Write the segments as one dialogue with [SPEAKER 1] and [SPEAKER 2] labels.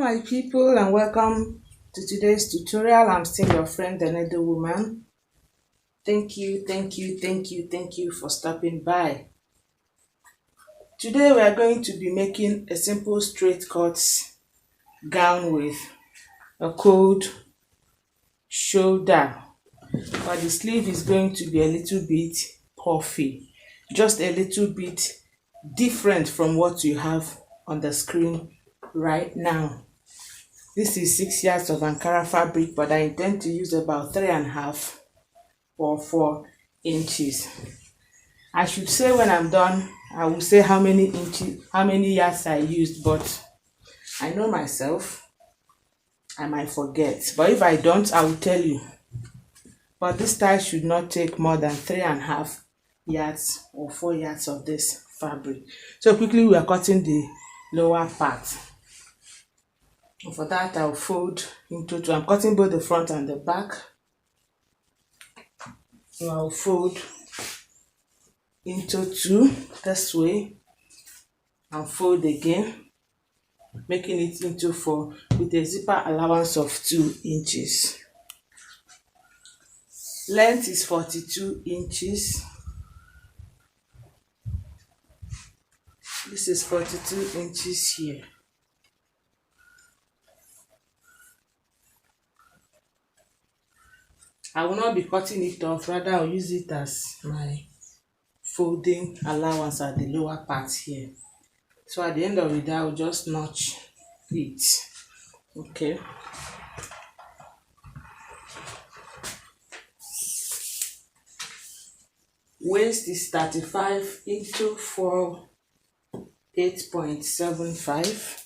[SPEAKER 1] my people, and welcome to today's tutorial. I'm still your friend, the Needle Woman. Thank you for stopping by. Today we are going to be making a simple straight cut gown with a cold shoulder, but the sleeve is going to be a little bit puffy, just a little bit different from what you have on the screen right now. This is 6 yards of Ankara fabric, but I intend to use about 3.5 or 4 inches. I should say when I'm done, I will say how many yards I used, but I know myself, I might forget. But if I don't, I will tell you. But this style should not take more than 3.5 yards or 4 yards of this fabric. So quickly we are cutting the lower part. And for that I'll fold into two. I'm cutting both the front and the back. So I'll fold into two this way and fold again, making it into 4 with a zipper allowance of 2 inches. Length is 42 inches. This is 42 inches here. I will not be cutting it off, rather I'll use it as my folding allowance at the lower part here. So at the end of the day, I'll just notch it. Okay. Waist is 35 into 4, 8.75.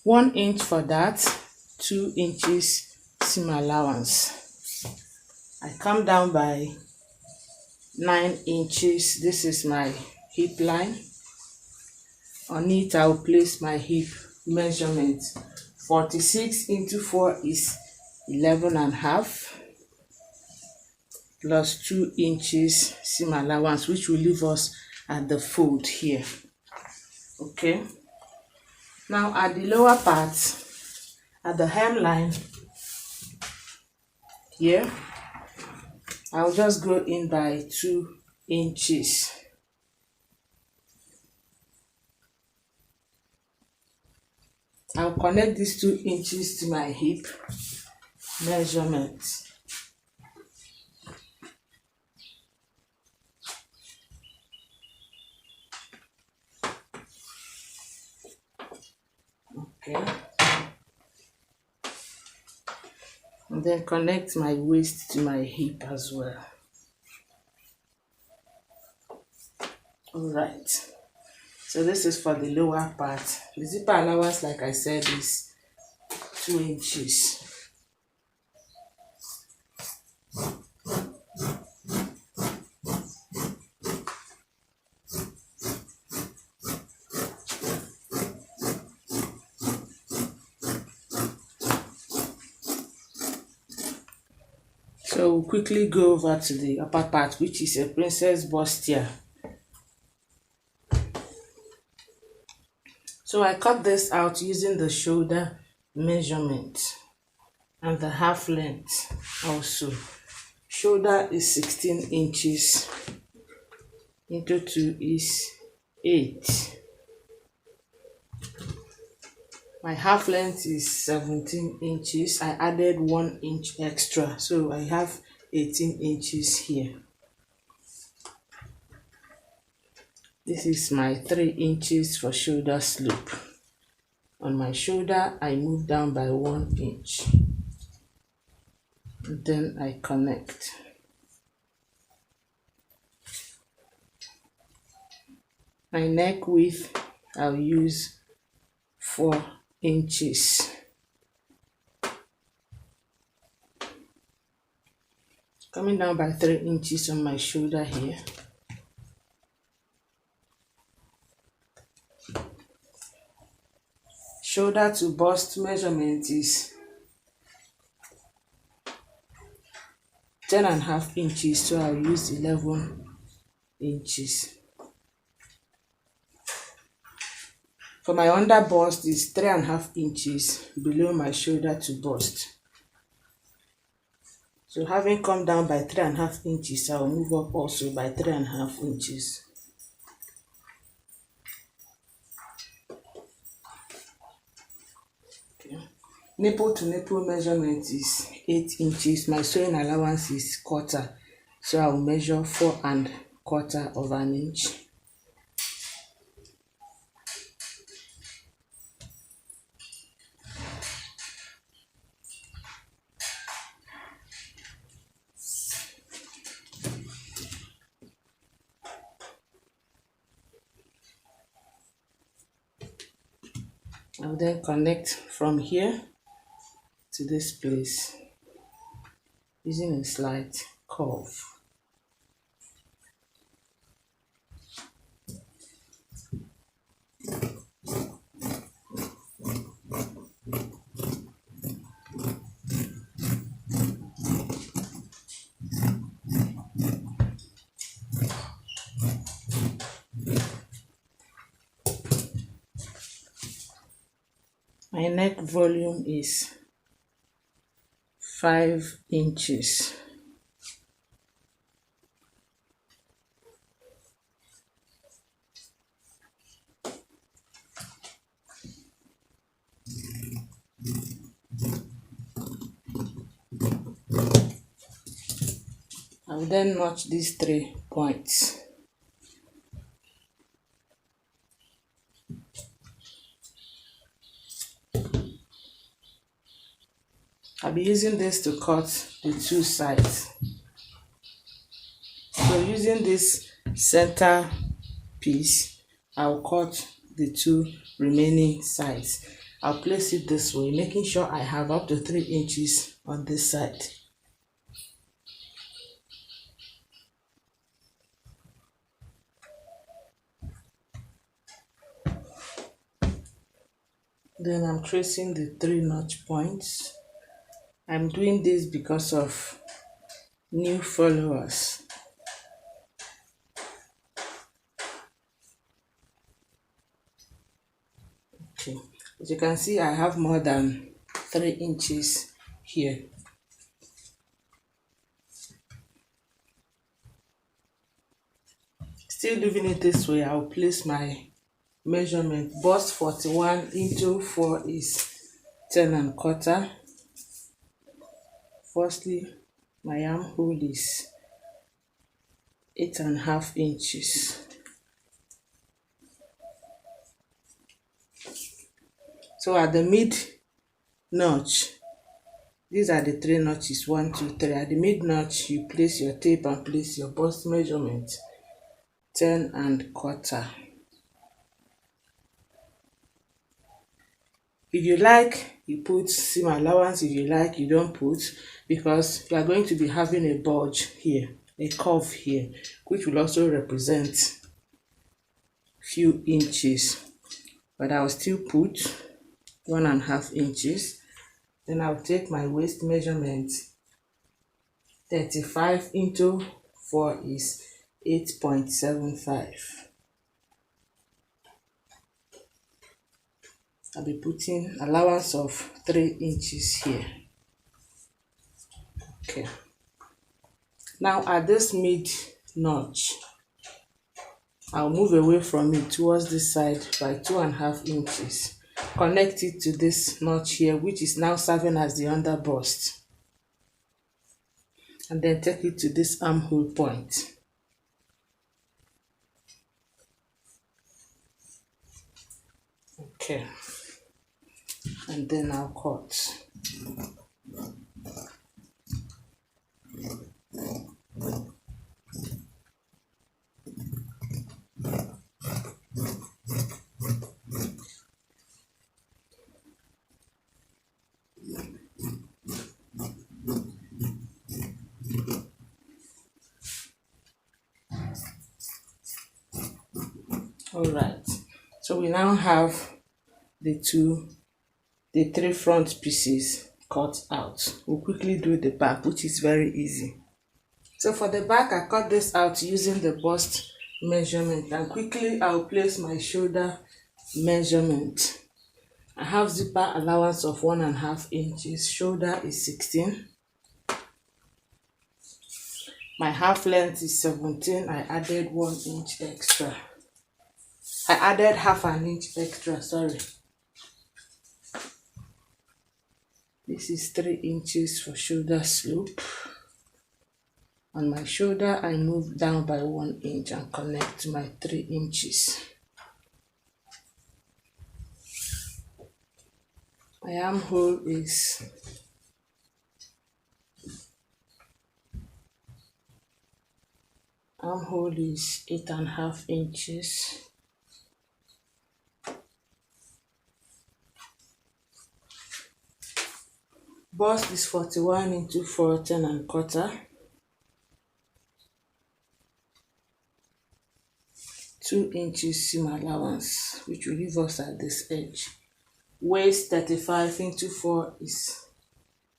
[SPEAKER 1] One inch for that, 2 inches seam allowance. I come down by 9 inches. This is my hip line. On it, I'll place my hip measurement. 46 into 4 is 11.5 plus 2 inches seam allowance, which will leave us at the fold here. Okay. Now at the lower part, at the hemline here, I'll just go in by 2 inches. I'll connect these 2 inches to my hip measurement. Okay. And then connect my waist to my hip as well. Alright. So this is for the lower part. The zipper allowance, like I said, is 2 inches. So we'll quickly go over to the upper part, which is a princess bustier. So I cut this out using the shoulder measurement and the half length also. Shoulder is 16 inches into 2 is 8. My half length is 17 inches. I added 1 inch extra, so I have 18 inches here. This is my 3 inches for shoulder slope. On my shoulder, I move down by 1 inch. And then I connect. My neck width, I'll use 4 inches. Coming down by 3 inches on my shoulder here. shoulder to bust measurement is 10.5 inches, so I'll use 11 inches. For my under bust is 3.5 inches below my shoulder to bust. So having come down by 3.5 inches, I will move up also by 3.5 inches. Okay. Nipple to nipple measurement is 8 inches. My sewing allowance is quarter, so I will measure 4.25 of an inch. I'll then connect from here to this place using a slight curve. My neck volume is 5 inches. I will then notch these 3 points. I'll be using this to cut the 2 sides. So using this center piece, I'll cut the 2 remaining sides. I'll place it this way, making sure I have up to 3 inches on this side. Then I'm tracing the 3 notch points. I'm doing this because of new followers. Okay, as you can see, I have more than 3 inches here. Still leaving it this way, I'll place my measurement. Bust 41 into 4 is 10.25. Firstly, my armhole is 8.5 inches. So at the mid notch, these are the 3 notches, 1, 2, 3. At the mid notch, you place your tape and place your bust measurement, 10.25. If you like, you put seam allowance. If you like, you don't put, because you are going to be having a bulge here, a curve here, which will also represent few inches. But I'll still put 1.5 inches. Then I'll take my waist measurement. 35 into 4 is 8.75. I'll be putting allowance of 3 inches here. Okay. Now at this mid notch, I'll move away from it towards this side by 2.5 inches. Connect it to this notch here, which is now serving as the under bust. And then take it to this armhole point. Okay. And then I'll cut. All right, so we now have the 2 the 3 front pieces cut out. We'll quickly do the back, which is very easy. So for the back, I cut this out using the bust measurement, and quickly I'll place my shoulder measurement. I have zipper allowance of 1.5 inches. Shoulder is 16. My half length is 17. I added 1 inch extra. I added half an inch extra, sorry. This is 3 inches for shoulder slope. On my shoulder, I move down by 1 inch and connect to my 3 inches. My armhole is 8.5 inches. Bust is 41 into 14.25. 2 inches seam allowance, which will leave us at this edge. Waist 35 into 4 is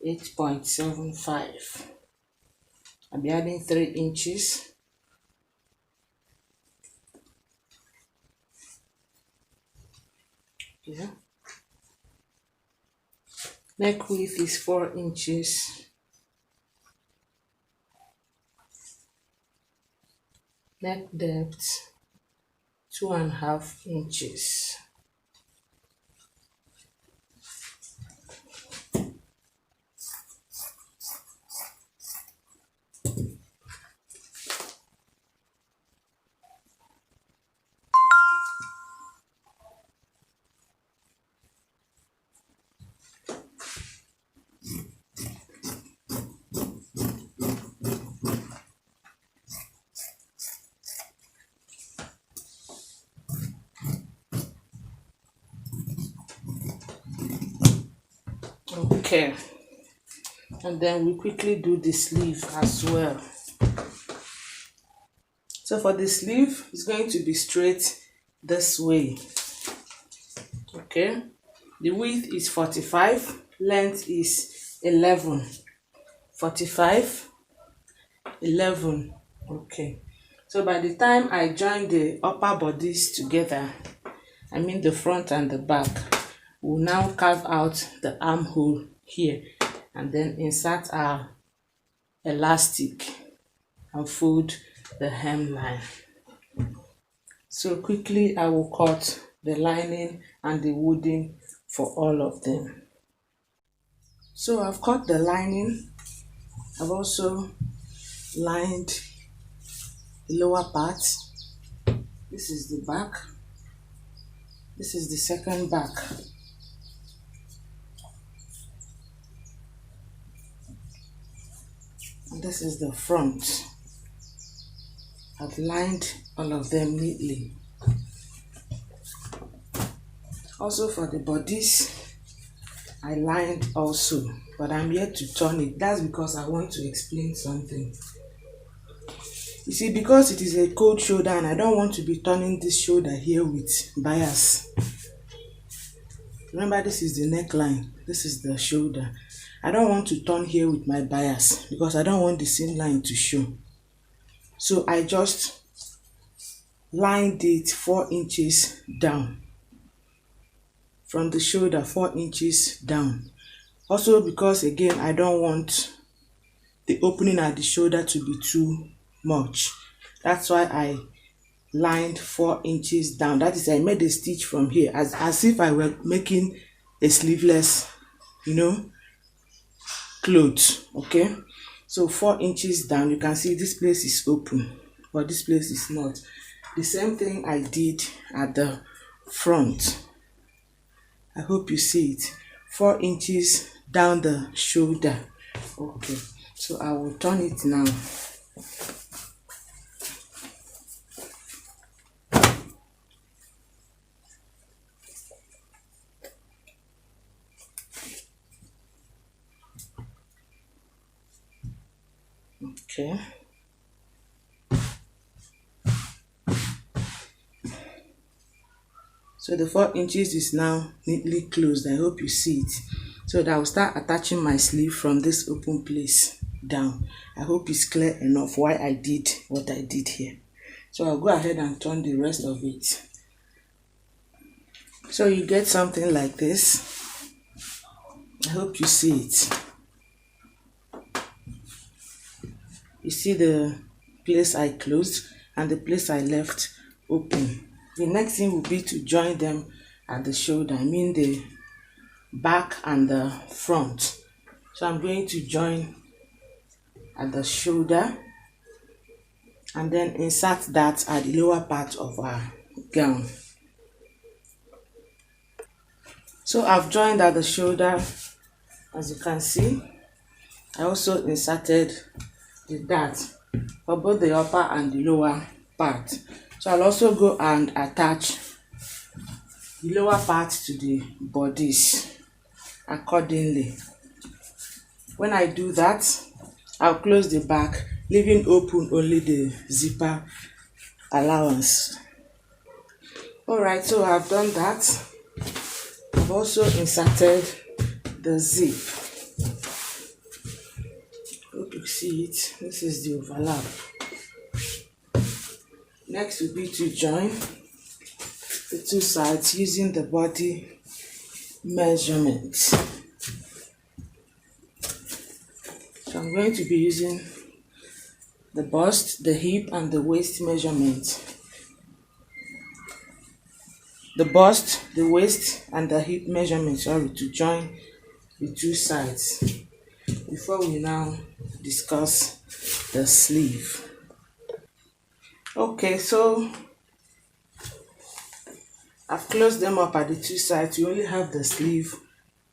[SPEAKER 1] 8.75. I'll be adding 3 inches. Yeah. Neck width is 4 inches. Neck depth 2.5 inches. Okay, and then we quickly do the sleeve as well. So for the sleeve, it's going to be straight this way. Okay, the width is 45, length is 11. 45, 11. Okay, so by the time I join the upper bodies together, I mean the front and the back, we'll now carve out the armhole here and then insert our elastic and fold the hemline. So quickly I will cut the lining and the wooding for all of them. So I've cut the lining. I've also lined the lower part. This is the back. This is the second back. And this is the front. I've lined all of them neatly. Also for the bodice, I lined also, but I'm yet to turn it. That's because I want to explain something. You see, because it is a cold shoulder and I don't want to be turning this shoulder here with bias. Remember, this is the neckline, this is the shoulder. I don't want to turn here with my bias because I don't want the seam line to show. So I just lined it 4 inches down. From the shoulder, 4 inches down. Also because again, I don't want the opening at the shoulder to be too much. That's why I lined 4 inches down. That is, I made a stitch from here as if I were making a sleeveless, clothes. Okay, so 4 inches down. You can see this place is open, but this place is not. The same thing I did at the front. I hope you see it. 4 inches down the shoulder. Okay, so I will turn it now. Okay. So the 4 inches is now neatly closed. I hope you see it. So that I will start attaching my sleeve from this open place down. I hope it's clear enough why I did what I did here. So I'll go ahead and turn the rest of it. So you get something like this. I hope you see it. You see the place I closed and the place I left open. The next thing will be to join them at the shoulder. I mean the back and the front. So I'm going to join at the shoulder and then insert that at the lower part of our gown. So I've joined at the shoulder, as you can see. I also inserted the dart for both the upper and the lower part. So I'll also go and attach the lower part to the bodice accordingly. When I do that, I'll close the back, leaving open only the zipper allowance. Alright, so I've done that. I've also inserted the zip. Hope you see it. This is the overlap. Next will be to join the 2 sides using the body measurement. So I'm going to be using the bust, the hip, and the waist measurement. The bust, the waist, and the hip measurement, to join the 2 sides before we now discuss the sleeve. Okay, so I've closed them up at the 2 sides. We only have the sleeve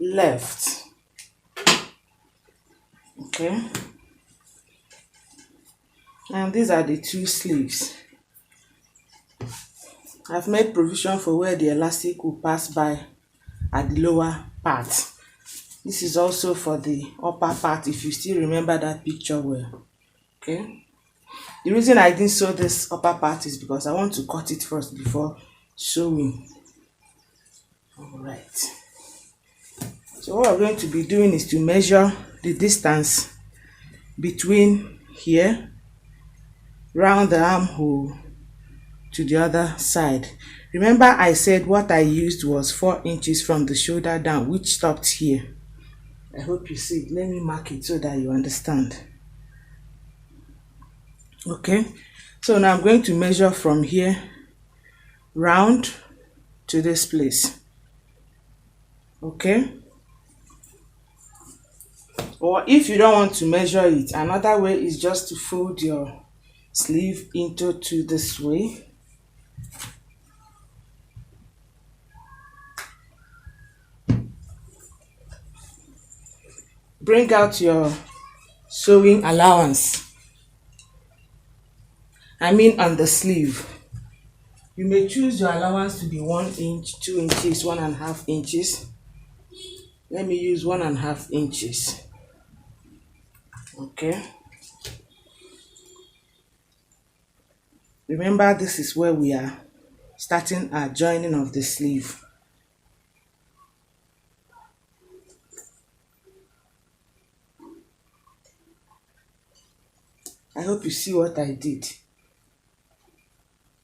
[SPEAKER 1] left. Okay, and these are the 2 sleeves. I've made provision for where the elastic will pass by at the lower part. This is also for the upper part, if you still remember that picture well. Okay, the reason I didn't sew this upper part is because I want to cut it first before sewing. Alright, so what we're going to be doing is to measure the distance between here round the armhole to the other side. Remember I said what I used was 4 inches from the shoulder down, which stopped here. I hope you see it. Let me mark it so that you understand. Okay, so now I'm going to measure from here round to this place. Okay, or if you don't want to measure it, another way is just to fold your sleeve into 2 this way. Bring out your sewing allowance, I mean on the sleeve. You may choose your allowance to be 1 inch, 2 inches, 1.5 inches. Let me use 1.5 inches. Okay, remember this is where we are starting our joining of the sleeve. I hope you see what I did.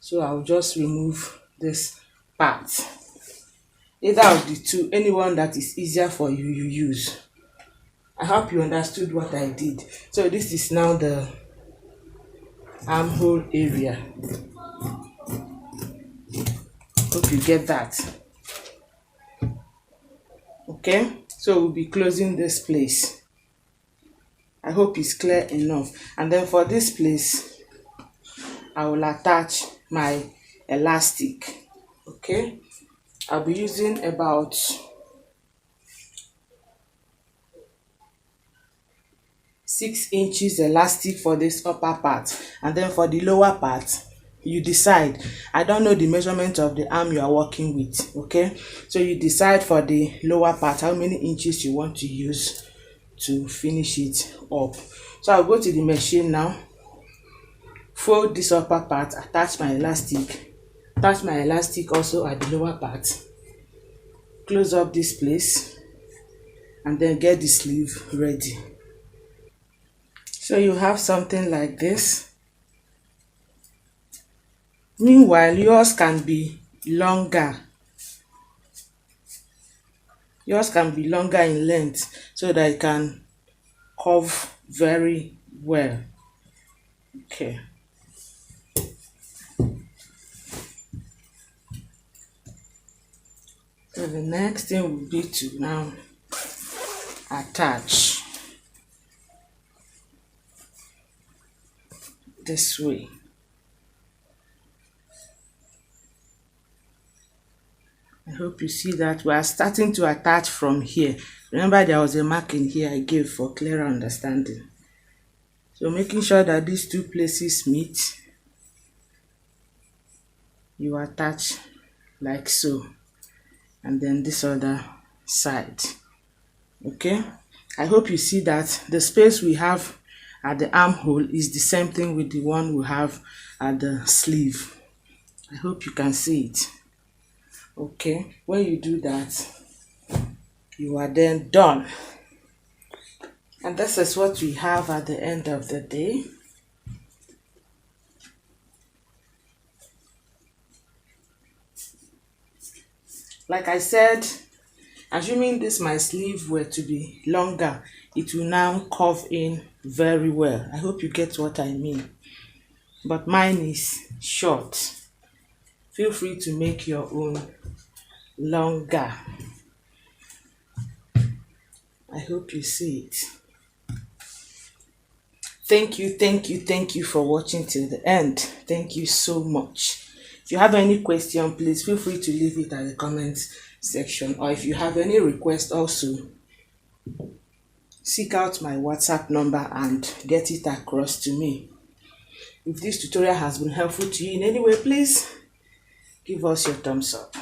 [SPEAKER 1] So I'll just remove this part. Either of the 2, anyone that is easier for you, you use. I hope you understood what I did. So this is now the armhole area. Hope you get that. Okay, so we'll be closing this place. I hope it's clear enough. And then for this place, I will attach my elastic. Okay, I'll be using about 6 inches elastic for this upper part, and then for the lower part you decide. I don't know the measurement of the arm you are working with. Okay, so you decide for the lower part how many inches you want to use to finish it up. So I'll go to the machine now, fold this upper part, attach my elastic, attach my elastic also at the lower part, close up this place, and then get the sleeve ready. So you have something like this. Meanwhile, yours can be longer. Yours can be longer in length so that it can curve very well. Okay. So the next thing will be to now attach this way. I hope you see that we are starting to attach from here. Remember, there was a marking here I gave for clearer understanding. So making sure that these two places meet, you attach like so, and then this other side. Okay, I hope you see that the space we have at the armhole is the same thing with the one we have at the sleeve. I hope you can see it. Okay, when you do that, you are then done. And this is what we have at the end of the day. Like I said, assuming this my sleeve were to be longer, it will now curve in very well. I hope you get what I mean. But mine is short. Feel free to make your own longer. I hope you see it. Thank you for watching till the end. Thank you so much. If you have any question, please feel free to leave it at the comments section, or if you have any request also, seek out my WhatsApp number and get it across to me. If this tutorial has been helpful to you in any way, please give us your thumbs up.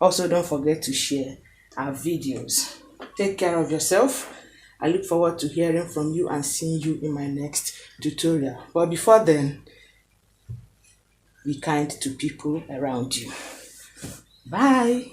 [SPEAKER 1] Also, don't forget to share our videos. Take care of yourself. I look forward to hearing from you and seeing you in my next tutorial. But before then, be kind to people around you. Bye.